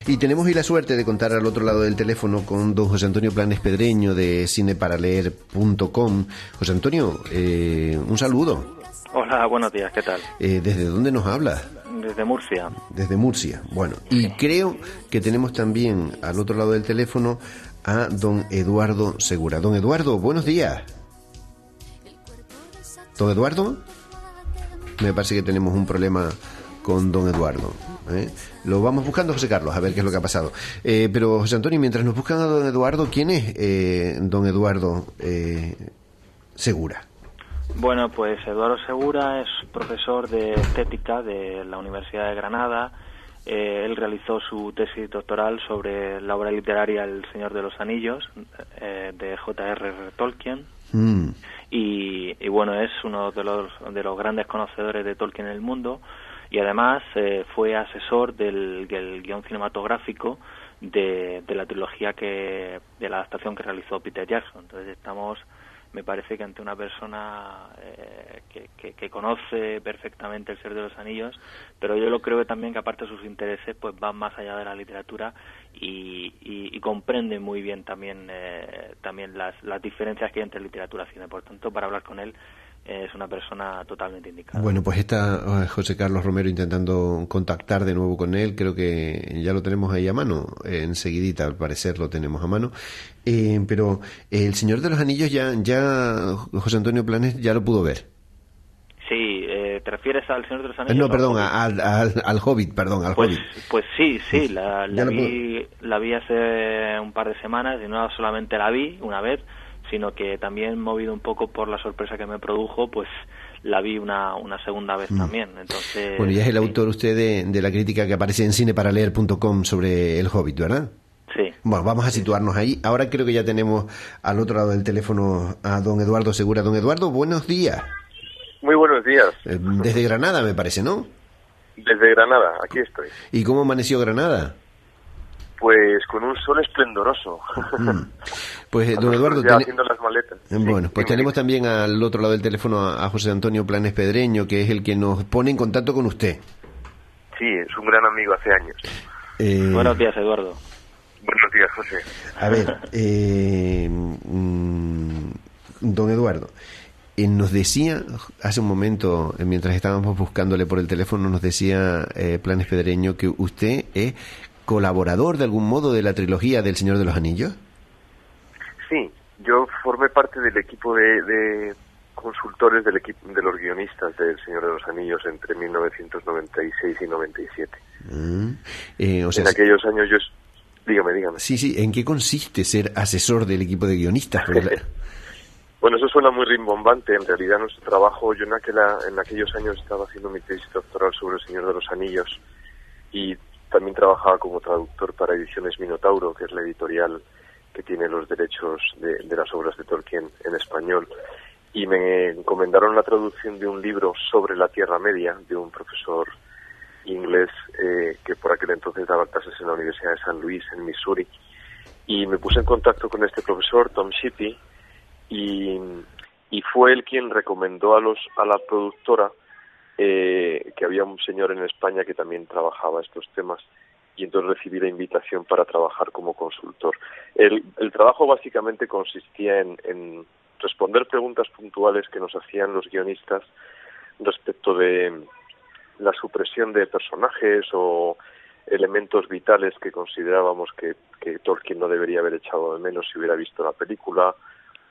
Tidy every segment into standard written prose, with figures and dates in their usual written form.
Y tenemos hoy la suerte de contar al otro lado del teléfono con don José Antonio Planes Pedreño de cineparaleer.com. José Antonio, un saludo. Hola, buenos días, ¿qué tal? ¿Desde dónde nos habla? Desde Murcia. Desde Murcia, bueno. Y creo que tenemos también al otro lado del teléfono a don Eduardo Segura. Don Eduardo, buenos días. ¿Don Eduardo? Me parece que tenemos un problema con don Eduardo. Lo vamos buscando, José Carlos, a ver qué es lo que ha pasado. Pero, José Antonio, mientras nos buscan a don Eduardo, ¿quién es don Eduardo Segura? Bueno, pues Eduardo Segura es profesor de estética de la Universidad de Granada. Él realizó su tesis doctoral sobre la obra literaria El Señor de los Anillos, de J.R.R. Tolkien. Y bueno, es uno de los grandes conocedores de Tolkien en el mundo. Y además fue asesor del guión cinematográfico de la trilogía de la adaptación que realizó Peter Jackson. Entonces estamos, me parece que ante una persona que conoce perfectamente El Señor de los Anillos, pero yo lo creo también que aparte de sus intereses pues van más allá de la literatura y comprende muy bien también las diferencias que hay entre literatura y cine. Por tanto, para hablar con él es una persona totalmente indicada. Bueno, pues está José Carlos Romero intentando contactar de nuevo con él. Creo que ya lo tenemos ahí a mano. Enseguidita, al parecer, lo tenemos a mano. Pero El Señor de los Anillos ya José Antonio Planes ya lo pudo ver. Sí, ¿te refieres al Señor de los Anillos? No, perdón, al Hobbit, perdón, al Hobbit. Pues sí, la vi hace un par de semanas y no solamente la vi una vez, sino que también, movido un poco por la sorpresa que me produjo, pues la vi una segunda vez también. Entonces, bueno, y es el autor usted de la crítica que aparece en cineparaleer.com sobre El Hobbit, ¿verdad? Sí. Bueno, vamos a situarnos ahí. Ahora creo que ya tenemos al otro lado del teléfono a don Eduardo Segura. Don Eduardo, buenos días. Muy buenos días. Desde Granada, me parece, ¿no? Desde Granada, aquí estoy. ¿Y cómo amaneció Granada? Pues con un sol esplendoroso. Pues, don Eduardo, ya haciendo las maletas. Bueno, pues tenemos también al otro lado del teléfono a José Antonio Planes Pedreño, que es el que nos pone en contacto con usted. Sí, es un gran amigo hace años. Buenos días, Eduardo. Buenos días, José. A ver, don Eduardo, nos decía hace un momento, mientras estábamos buscándole por el teléfono, nos decía Planes Pedreño que usted es colaborador de algún modo de la trilogía del Señor de los Anillos. Sí, yo formé parte del equipo de consultores del equipo de los guionistas del Señor de los Anillos entre 1996 y 97. O sea, en aquellos años yo... Dígame. Sí, ¿en qué consiste ser asesor del equipo de guionistas? Bueno, eso suena muy rimbombante. En realidad nuestro trabajo, yo en aquellos años estaba haciendo mi tesis doctoral sobre El Señor de los Anillos y también trabajaba como traductor para Ediciones Minotauro, que es la editorial que tiene los derechos de las obras de Tolkien en español. Y me encomendaron la traducción de un libro sobre la Tierra Media, de un profesor inglés que por aquel entonces daba clases en la Universidad de San Luis, en Missouri. Y me puse en contacto con este profesor, Tom Shippey, y fue él quien recomendó a la productora que había un señor en España que también trabajaba estos temas, y entonces recibí la invitación para trabajar como consultor. El trabajo básicamente consistía en responder preguntas puntuales que nos hacían los guionistas respecto de la supresión de personajes o elementos vitales que considerábamos que Tolkien no debería haber echado de menos si hubiera visto la película,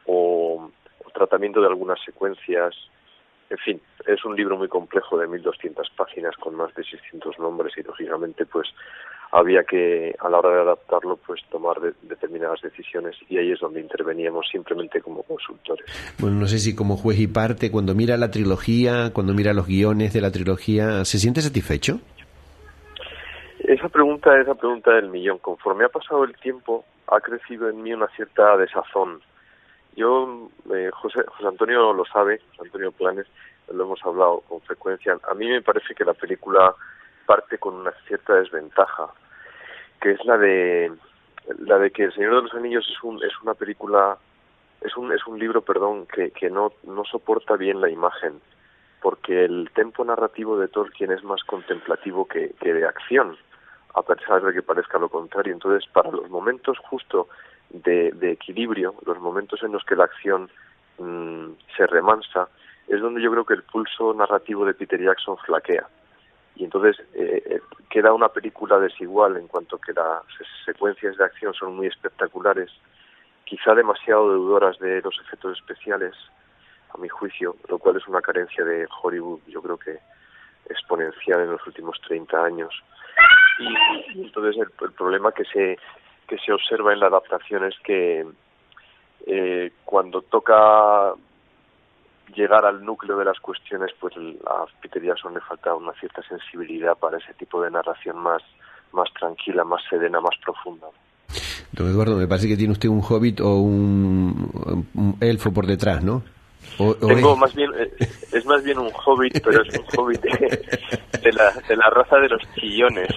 o tratamiento de algunas secuencias. En fin, es un libro muy complejo de 1.200 páginas con más de 600 nombres y, lógicamente, pues había que, a la hora de adaptarlo, pues tomar determinadas decisiones, y ahí es donde interveníamos simplemente como consultores. Bueno, no sé si como juez y parte, cuando mira la trilogía, cuando mira los guiones de la trilogía, ¿se siente satisfecho? Esa pregunta es la pregunta del millón. Conforme ha pasado el tiempo, ha crecido en mí una cierta desazón. Yo, José Antonio lo sabe, José Antonio Planes, lo hemos hablado con frecuencia. A mí me parece que la película parte con una cierta desventaja, que es la de que El Señor de los Anillos es una película, es un libro, que no soporta bien la imagen, porque el tempo narrativo de Tolkien es más contemplativo que de acción. a pesar de que parezca lo contrario. Entonces, para los momentos justo de equilibrio, los momentos en los que la acción se remansa, es donde yo creo que el pulso narrativo de Peter Jackson flaquea. Y entonces queda una película desigual en cuanto que las secuencias de acción son muy espectaculares, quizá demasiado deudoras de los efectos especiales, a mi juicio, lo cual es una carencia de Hollywood, yo creo que exponencial en los últimos 30 años. Y entonces el problema que se observa en la adaptación es que cuando toca llegar al núcleo de las cuestiones, pues a Peter Jackson le falta una cierta sensibilidad para ese tipo de narración más tranquila, más serena, más profunda. Don Eduardo, me parece que tiene usted un hobbit o un elfo por detrás, ¿no? Tengo más bien, es más bien un hobbit, pero es un hobbit de la raza de los chillones.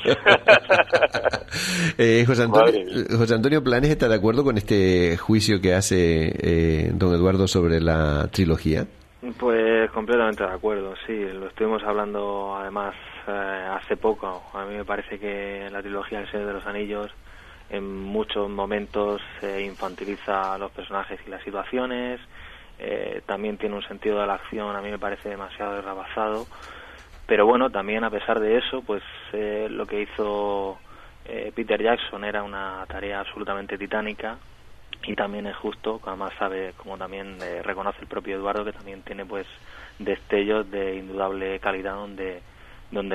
José Antonio Planes está de acuerdo con este juicio que hace don Eduardo sobre la trilogía. Pues completamente de acuerdo, sí, lo estuvimos hablando además hace poco. A mí me parece que la trilogía del Señor de los Anillos en muchos momentos infantiliza a los personajes y las situaciones. También tiene un sentido de la acción, a mí me parece demasiado deslavazado, pero bueno, también a pesar de eso, pues lo que hizo Peter Jackson era una tarea absolutamente titánica, y también es justo, además sabe, como también reconoce el propio Eduardo, que también tiene pues destellos de indudable calidad donde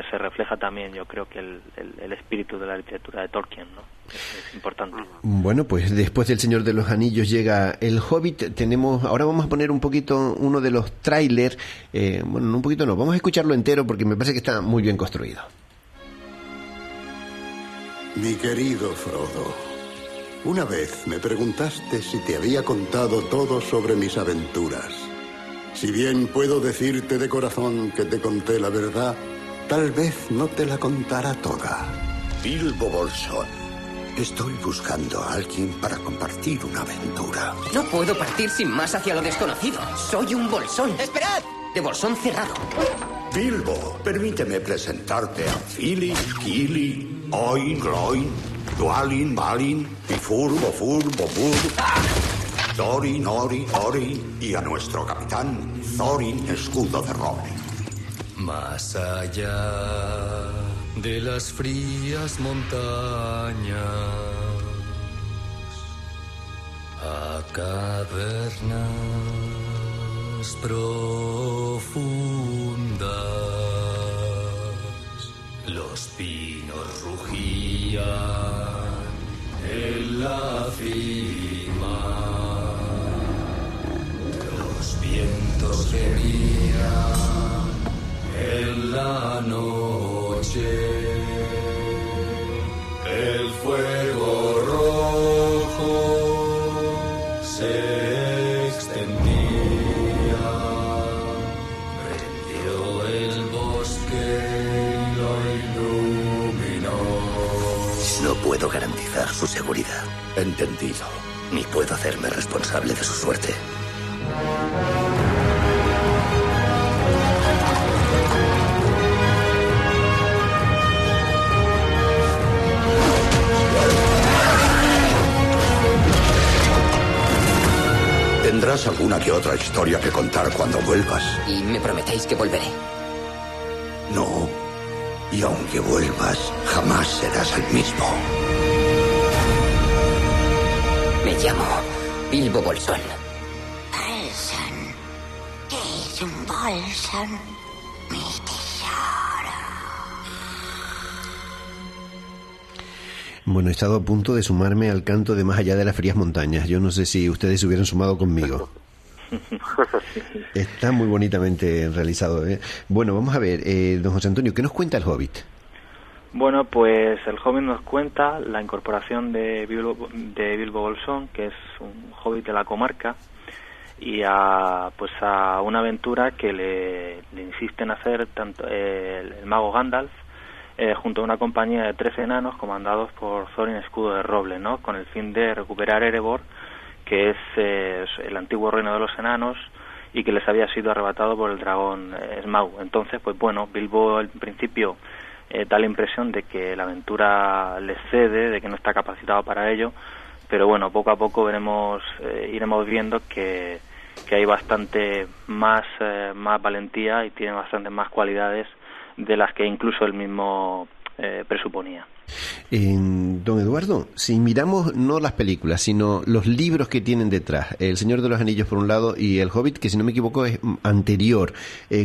se refleja también, yo creo que el espíritu de la literatura de Tolkien, ¿no? Es importante. Bueno, pues después del Señor de los Anillos llega El Hobbit. Ahora vamos a poner un poquito uno de los trailers, bueno, un poquito no, vamos a escucharlo entero porque me parece que está muy bien construido. Mi querido Frodo, una vez me preguntaste si te había contado todo sobre mis aventuras. Si bien puedo decirte de corazón que te conté la verdad, tal vez no te la contara toda. Bilbo Bolsón. Estoy buscando a alguien para compartir una aventura. No puedo partir sin más hacia lo desconocido. Soy un bolsón. ¡Esperad! De bolsón cerrado. Bilbo, permíteme presentarte a Fili, Kili, Oin, Gloin, Dualin, Balin, Bifur, Bofur, Bobur, Thorin, Ori, Ori y a nuestro capitán, Thorin, escudo de roble. Más allá de las frías montañas, a cavernas profundas, los pinos rugían en la cima, los vientos gemían en la noche, el fuego rojo se extendía, prendió el bosque y lo iluminó. No puedo garantizar su seguridad. Entendido. Ni puedo hacerme responsable de su suerte. Tendrás alguna que otra historia que contar cuando vuelvas. Y me prometéis que volveré. No. Y aunque vuelvas, jamás serás el mismo. Me llamo Bilbo Bolsón. Bolsón. ¿Qué es un bolsón? Mi tesoro. Bueno, he estado a punto de sumarme al canto de Más allá de las frías montañas. Yo no sé si ustedes se hubieran sumado conmigo. Está muy bonitamente realizado, ¿eh? Bueno, vamos a ver, don José Antonio, ¿qué nos cuenta El Hobbit? Bueno, pues El Hobbit nos cuenta la incorporación de Bilbo Bolsón, que es un hobbit de la comarca, y a una aventura que le insisten hacer tanto el mago Gandalf junto a una compañía de 13 enanos comandados por Thorin Escudo de Roble, ¿no? Con el fin de recuperar Erebor, que es el antiguo reino de los enanos y que les había sido arrebatado por el dragón Smaug. Entonces, pues bueno, Bilbo al principio da la impresión de que la aventura le cede, de que no está capacitado para ello, pero bueno, poco a poco iremos viendo que hay bastante más valentía y tiene bastantes más cualidades de las que incluso él mismo presuponía. Don Eduardo, si miramos no las películas, sino los libros que tienen detrás, El Señor de los Anillos por un lado y El Hobbit, que si no me equivoco es anterior,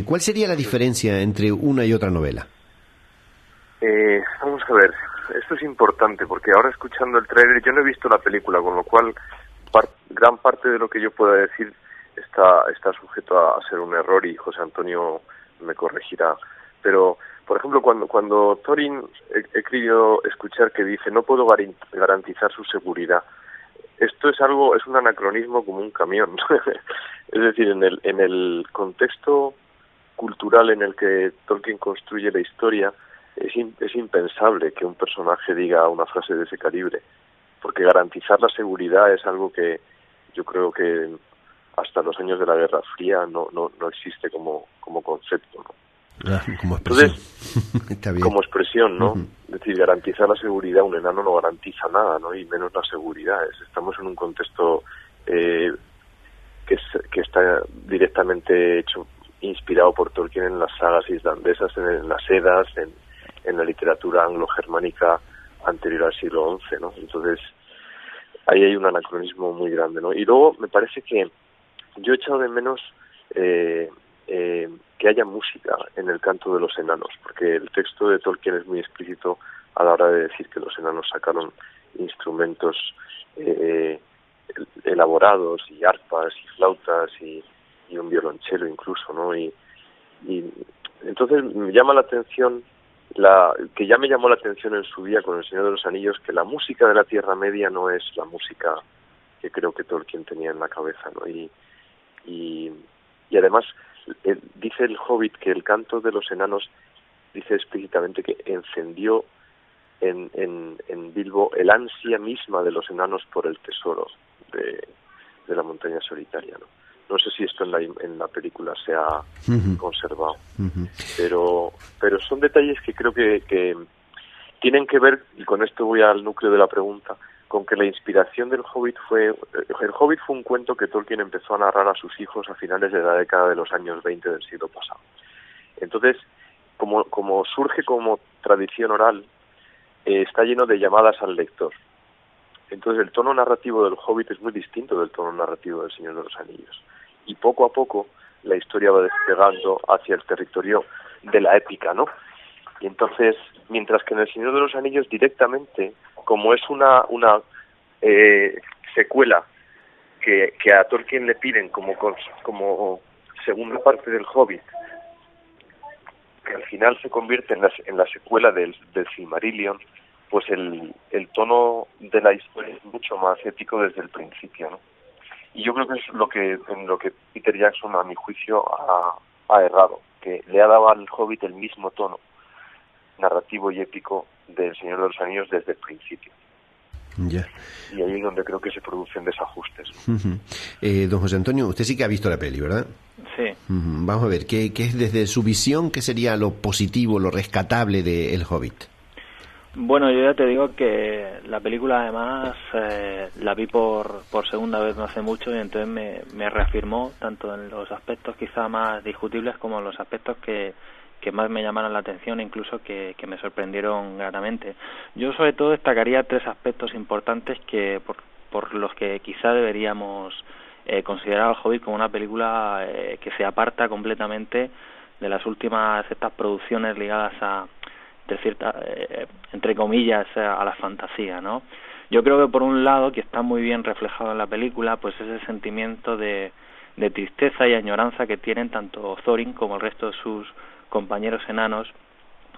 ¿cuál sería la diferencia entre una y otra novela? Vamos a ver, esto es importante porque ahora escuchando el tráiler, yo no he visto la película, con lo cual gran parte de lo que yo pueda decir está sujeto a ser un error y José Antonio me corregirá, pero por ejemplo, cuando Thorin he querido escuchar que dice no puedo garantizar su seguridad, esto es un anacronismo como un camión. Es decir, en el contexto cultural en el que Tolkien construye la historia, es impensable que un personaje diga una frase de ese calibre, porque garantizar la seguridad es algo que yo creo que hasta los años de la Guerra Fría no existe como concepto, ¿no? Como expresión. Entonces, está bien. Como expresión, ¿no? Uh-huh. Es decir, garantizar la seguridad, un enano no garantiza nada, ¿no? Y menos la seguridad. Estamos en un contexto que está directamente inspirado por Tolkien en las sagas islandesas, en las Edas, en la literatura anglo-germánica anterior al siglo XI, ¿no? Entonces, ahí hay un anacronismo muy grande, ¿no? Y luego me parece que yo he echado de menos que haya música en el canto de los enanos, porque el texto de Tolkien es muy explícito a la hora de decir que los enanos sacaron instrumentos elaborados y arpas y flautas y un violonchelo incluso, ¿no? Y entonces me llama la atención que ya me llamó la atención en su día con El Señor de los Anillos, que la música de la Tierra Media no es la música que creo que Tolkien tenía en la cabeza, ¿no? Y además dice el Hobbit que el canto de los enanos dice explícitamente que encendió en Bilbo el ansia misma de los enanos por el tesoro de la montaña solitaria, ¿no? No sé si esto en la película se ha conservado, pero son detalles que creo que tienen que ver, y con esto voy al núcleo de la pregunta, con que la inspiración del Hobbit fue un cuento que Tolkien empezó a narrar a sus hijos a finales de la década de los años 20 del siglo pasado. Entonces, como surge como tradición oral, está lleno de llamadas al lector. Entonces el tono narrativo del Hobbit es muy distinto del tono narrativo del Señor de los Anillos. Y poco a poco la historia va despegando hacia el territorio de la épica, ¿no? Y entonces, mientras que en el Señor de los Anillos directamente, como es una secuela que a Tolkien le piden como segunda parte del Hobbit, que al final se convierte en la secuela del Silmarillion, pues el tono de la historia es mucho más épico desde el principio, ¿no? Y yo creo que es en lo que Peter Jackson, a mi juicio, ha errado, que le ha dado al Hobbit el mismo tono narrativo y épico del Señor de los Anillos desde el principio. Ya. Y ahí es donde creo que se producen desajustes. Don José Antonio, usted sí que ha visto la peli, ¿verdad? Sí. Vamos a ver, ¿qué es desde su visión, qué sería lo positivo, lo rescatable de El Hobbit? Bueno, yo ya te digo que la película además la vi por segunda vez no hace mucho y entonces me reafirmó tanto en los aspectos quizá más discutibles como en los aspectos que más me llamaron la atención, incluso que me sorprendieron gratamente. Yo sobre todo destacaría tres aspectos importantes que por los que quizá deberíamos considerar al Hobbit como una película que se aparta completamente de las últimas estas producciones ligadas de cierta, entre comillas, a la fantasía, ¿no? Yo creo que por un lado, que está muy bien reflejado en la película, pues ese sentimiento de tristeza y añoranza que tienen tanto Thorin como el resto de sus compañeros enanos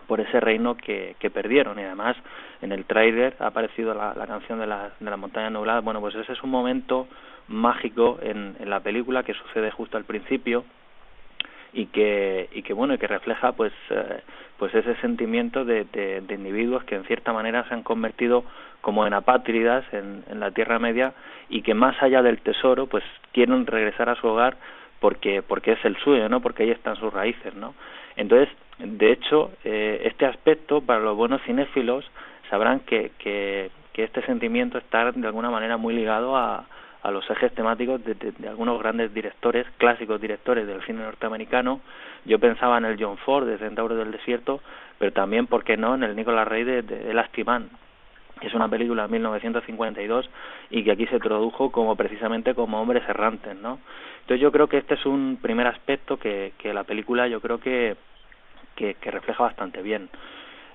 por ese reino que perdieron. Y además en el tráiler ha aparecido la canción de la montaña nublada. Bueno, pues ese es un momento mágico en la película que sucede justo al principio y que refleja pues ese sentimiento de individuos que en cierta manera se han convertido como en apátridas en la Tierra Media y que más allá del tesoro pues quieren regresar a su hogar porque es el suyo, ¿no? Porque ahí están sus raíces, ¿no? Entonces, de hecho, este aspecto, para los buenos cinéfilos, sabrán que este sentimiento está de alguna manera muy ligado a los ejes temáticos de algunos grandes directores, clásicos directores del cine norteamericano. Yo pensaba en el John Ford de Centauro del Desierto, pero también, ¿por qué no?, en el Nicolas Ray de Elastic Man, que es una película de 1952 y que aquí se tradujo precisamente como Hombres Errantes, ¿no? Entonces yo creo que este es un primer aspecto que la película yo creo que refleja bastante bien.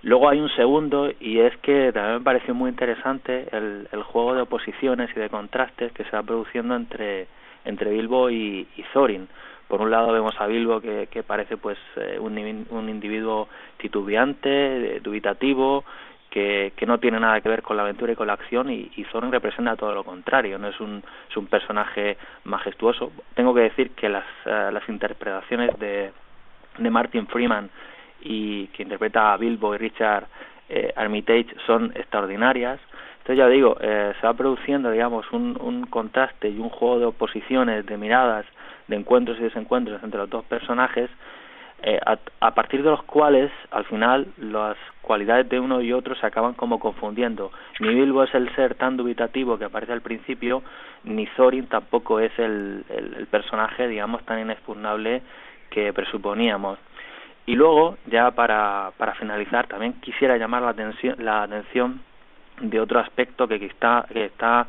Luego hay un segundo, y es que también me pareció muy interesante el juego de oposiciones y de contrastes que se va produciendo entre Bilbo y Thorin. Por un lado vemos a Bilbo que parece pues un individuo titubeante, dubitativo, que no tiene nada que ver con la aventura y con la acción, y Thorin representa todo lo contrario, no es un personaje majestuoso. Tengo que decir que las interpretaciones de Martin Freeman, y que interpreta a Bilbo, y Richard Armitage, son extraordinarias. Entonces ya digo, se va produciendo, digamos, un contraste y un juego de oposiciones, de miradas, de encuentros y desencuentros entre los dos personajes, a partir de los cuales al final las cualidades de uno y otro se acaban como confundiendo. Ni Bilbo es el ser tan dubitativo que aparece al principio, ni Thorin tampoco es el personaje, digamos, tan inexpugnable que presuponíamos. Y luego, ya para finalizar, también quisiera llamar la atención de otro aspecto que está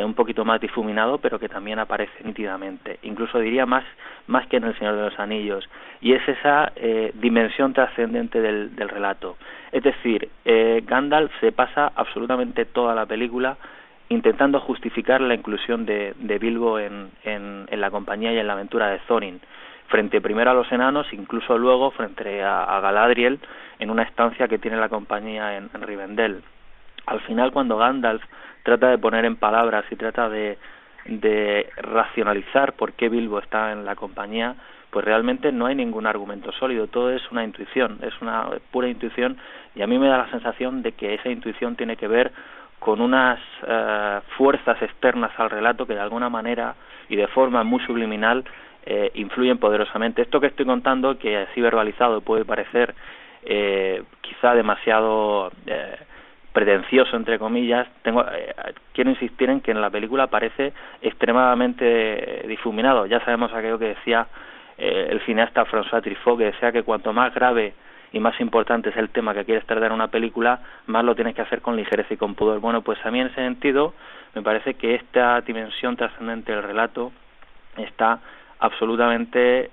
un poquito más difuminado, pero que también aparece nítidamente, incluso diría más que en El Señor de los Anillos, y es esa dimensión trascendente del relato. Es decir, Gandalf se pasa absolutamente toda la película intentando justificar la inclusión de Bilbo en la compañía y en la aventura de Thorin, frente primero a los enanos, incluso luego frente a Galadriel en una estancia que tiene la compañía en Rivendell. Al final, cuando Gandalf trata de poner en palabras y trata de racionalizar por qué Bilbo está en la compañía, pues realmente no hay ningún argumento sólido, todo es una intuición, es una pura intuición, y a mí me da la sensación de que esa intuición tiene que ver con unas fuerzas externas al relato que de alguna manera y de forma muy subliminal influyen poderosamente. Esto que estoy contando, que así verbalizado puede parecer quizá demasiado pretencioso, entre comillas, quiero insistir en que en la película parece extremadamente difuminado. Ya sabemos aquello que decía el cineasta François Truffaut, que decía que cuanto más grave y más importante es el tema que quieres tratar en una película, más lo tienes que hacer con ligereza y con pudor. Bueno, pues a mí en ese sentido me parece que esta dimensión trascendente del relato está absolutamente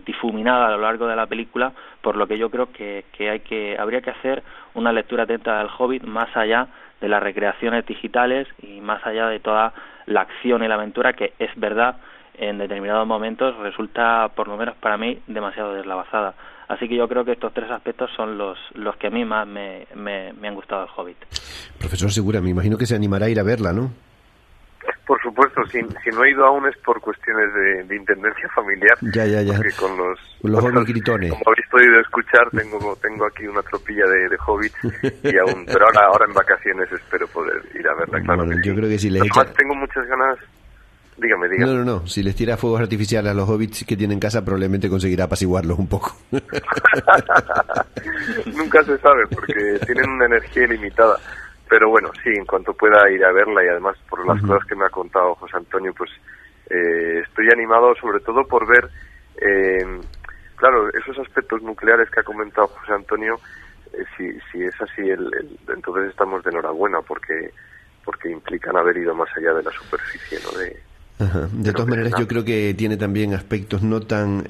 difuminada a lo largo de la película, por lo que yo creo que habría que hacer una lectura atenta del Hobbit más allá de las recreaciones digitales y más allá de toda la acción y la aventura, que es verdad en determinados momentos resulta, por lo menos para mí, demasiado deslavazada. Así que yo creo que estos tres aspectos son los que a mí más me han gustado del Hobbit. Profesor Segura, me imagino que se animará a ir a verla, ¿no? Por supuesto, si no he ido aún es por cuestiones de intendencia familiar. Ya. Porque con los hobbits gritones. Como habéis podido escuchar, tengo aquí una tropilla de hobbits y aún, pero ahora en vacaciones espero poder ir a verla, claro. Bueno, yo creo que si les además tengo muchas ganas. Dígame. No. Si les tira fuegos artificiales a los hobbits que tienen en casa, probablemente conseguirá apaciguarlos un poco. Nunca se sabe, porque tienen una energía ilimitada. Pero bueno, sí, en cuanto pueda ir a verla, y además por las cosas que me ha contado José Antonio, pues estoy animado sobre todo por ver, claro, esos aspectos nucleares que ha comentado José Antonio. Si es así, entonces estamos de enhorabuena, porque implican haber ido más allá de la superficie, ¿no? De todas maneras, yo creo que tiene también aspectos no tan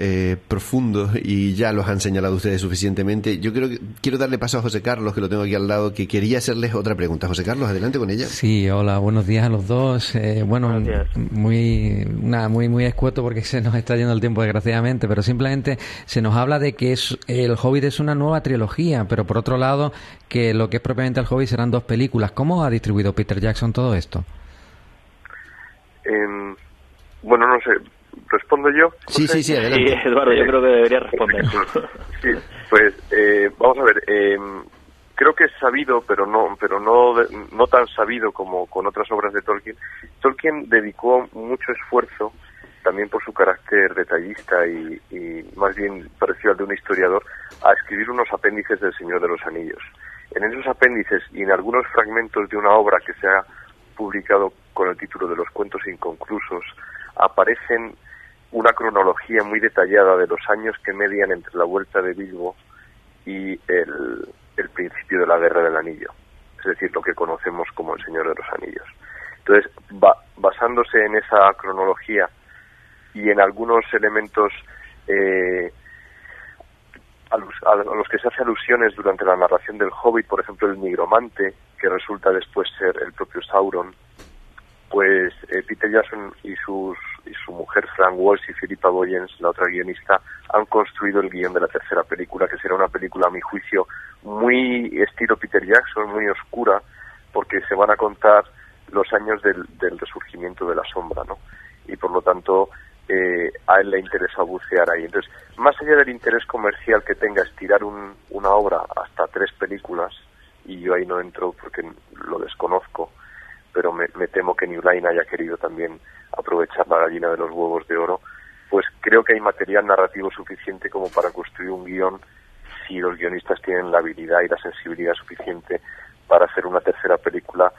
profundos, y ya los han señalado ustedes suficientemente. Yo quiero darle paso a José Carlos, que lo tengo aquí al lado, que quería hacerles otra pregunta. José Carlos, adelante con ella. Sí, hola, buenos días a los dos. Bueno, muy escueto porque se nos está yendo el tiempo, desgraciadamente, pero simplemente se nos habla de que el Hobbit es una nueva trilogía, pero por otro lado, que lo que es propiamente el Hobbit serán 2 películas. ¿Cómo ha distribuido Peter Jackson todo esto? Bueno, no sé, ¿respondo yo? Sí, adelante. Sí, Eduardo, yo creo que debería responder tú. Sí, pues vamos a ver, creo que es sabido, pero no tan sabido como con otras obras de Tolkien. Tolkien dedicó mucho esfuerzo también por su carácter detallista y más bien parecido al de un historiador, a escribir unos apéndices del Señor de los Anillos. En esos apéndices y en algunos fragmentos de una obra que se ha publicado con el título de Los cuentos inconclusos, aparecen una cronología muy detallada de los años que median entre la vuelta de Bilbo y el principio de la Guerra del Anillo, es decir, lo que conocemos como el Señor de los Anillos. Entonces, basándose en esa cronología y en algunos elementos a los que se hace alusiones durante la narración del Hobbit, por ejemplo el nigromante, que resulta después ser el propio Sauron, pues Peter Jackson y su mujer Frank Walsh y Philippa Boyens, la otra guionista, han construido el guión de la tercera película, que será una película, a mi juicio, muy estilo Peter Jackson, muy oscura, porque se van a contar los años del resurgimiento de la sombra, ¿no? Y por lo tanto a él le interesa bucear ahí. Entonces, más allá del interés comercial que tenga estirar una obra hasta 3 películas, y yo ahí no entro porque lo desconozco, pero me temo que New Line haya querido también aprovechar la gallina de los huevos de oro, pues creo que hay material narrativo suficiente como para construir un guión si los guionistas tienen la habilidad y la sensibilidad suficiente para hacer una tercera película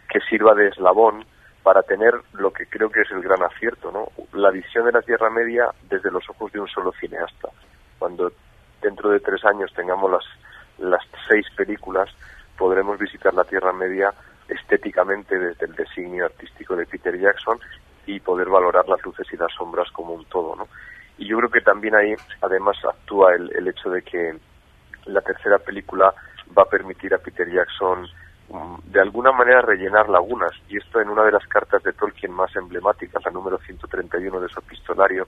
que sirva de eslabón para tener lo que creo que es el gran acierto, ¿no? La visión de la Tierra Media desde los ojos de un solo cineasta. Cuando dentro de 3 años tengamos las 6 películas, podremos visitar la Tierra Media estéticamente desde el designio artístico de Peter Jackson y poder valorar las luces y las sombras como un todo, ¿no? Y yo creo que también ahí además actúa el hecho de que la tercera película va a permitir a Peter Jackson de alguna manera rellenar lagunas, y esto en una de las cartas de Tolkien más emblemáticas, la número 131 de su epistolario,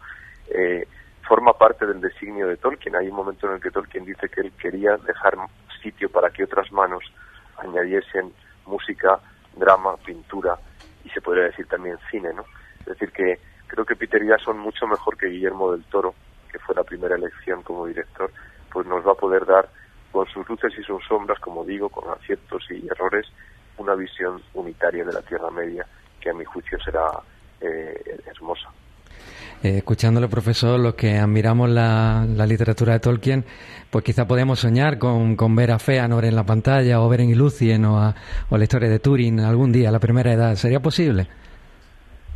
forma parte del designio de Tolkien. Hay un momento en el que Tolkien dice que él quería dejar sitio para que otras manos añadiesen música, drama, pintura y se podría decir también cine, ¿no? Es decir, que creo que Peter Jackson, mucho mejor que Guillermo del Toro, que fue la primera elección como director, pues nos va a poder dar, con sus luces y sus sombras, como digo, con aciertos y errores, una visión unitaria de la Tierra Media que a mi juicio será hermosa. Escuchándole, profesor, los que admiramos la literatura de Tolkien, pues quizá podemos soñar con ver a Fëanor en la pantalla, o ver en Lúthien o la historia de Túrin algún día, a la primera edad. ¿Sería posible?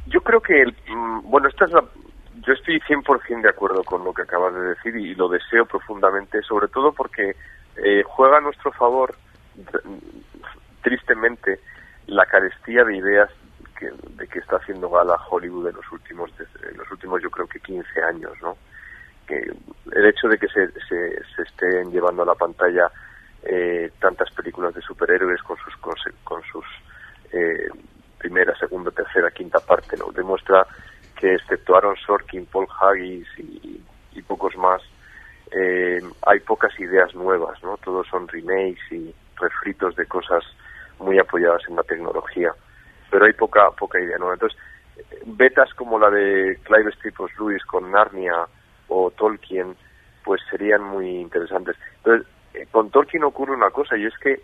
Yo creo que, yo estoy 100% de acuerdo con lo que acabas de decir y lo deseo profundamente, sobre todo porque juega a nuestro favor, tristemente, la carestía de ideas de que está haciendo gala Hollywood en los últimos yo creo que 15 años, ¿no? Que el hecho de que se estén llevando a la pantalla tantas películas de superhéroes con sus primera, segunda, tercera, quinta parte, ¿no? Demuestra que excepto Aaron Sorkin, Paul Haggis y pocos más, hay pocas ideas nuevas, ¿no? Todos son remakes y refritos de cosas muy apoyadas en la tecnología, pero hay poca idea nueva. Entonces, betas como la de Clive Staples Lewis con Narnia o Tolkien, pues serían muy interesantes. Entonces, con Tolkien ocurre una cosa, y es que,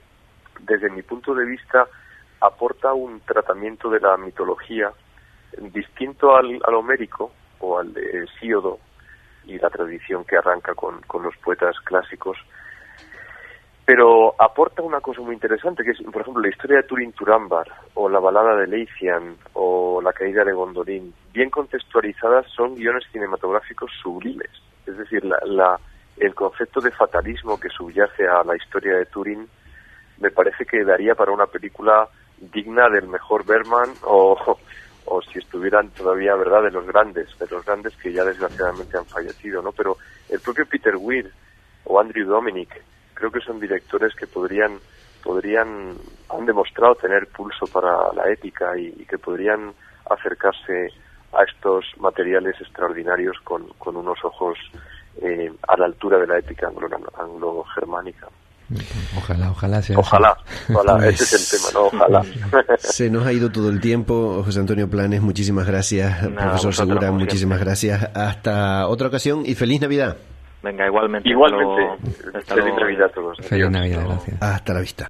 desde mi punto de vista, aporta un tratamiento de la mitología distinto al homérico o al de Hesíodo y la tradición que arranca con los poetas clásicos, pero aporta una cosa muy interesante, que es, por ejemplo, la historia de Túrin Turambar, o la balada de Leithian, o la caída de Gondolin. Bien contextualizadas, son guiones cinematográficos sublimes. Es decir, el concepto de fatalismo que subyace a la historia de Túrin me parece que daría para una película digna del mejor Bergman, o si estuvieran todavía, ¿verdad?, de los grandes que ya desgraciadamente han fallecido, ¿no? Pero el propio Peter Weir o Andrew Dominic creo que son directores que han demostrado tener pulso para la ética y que podrían acercarse a estos materiales extraordinarios con unos ojos a la altura de la ética anglo-germánica. Ojalá sea ojalá, así. Ojalá, ese es el tema, ¿no? Ojalá. Se nos ha ido todo el tiempo. José Antonio Planes, muchísimas gracias. Profesor Segura, muchísimas gracias. Hasta otra ocasión y feliz Navidad. Venga, igualmente. Feliz Navidad a todos. Feliz Navidad, gracias. Hasta la vista.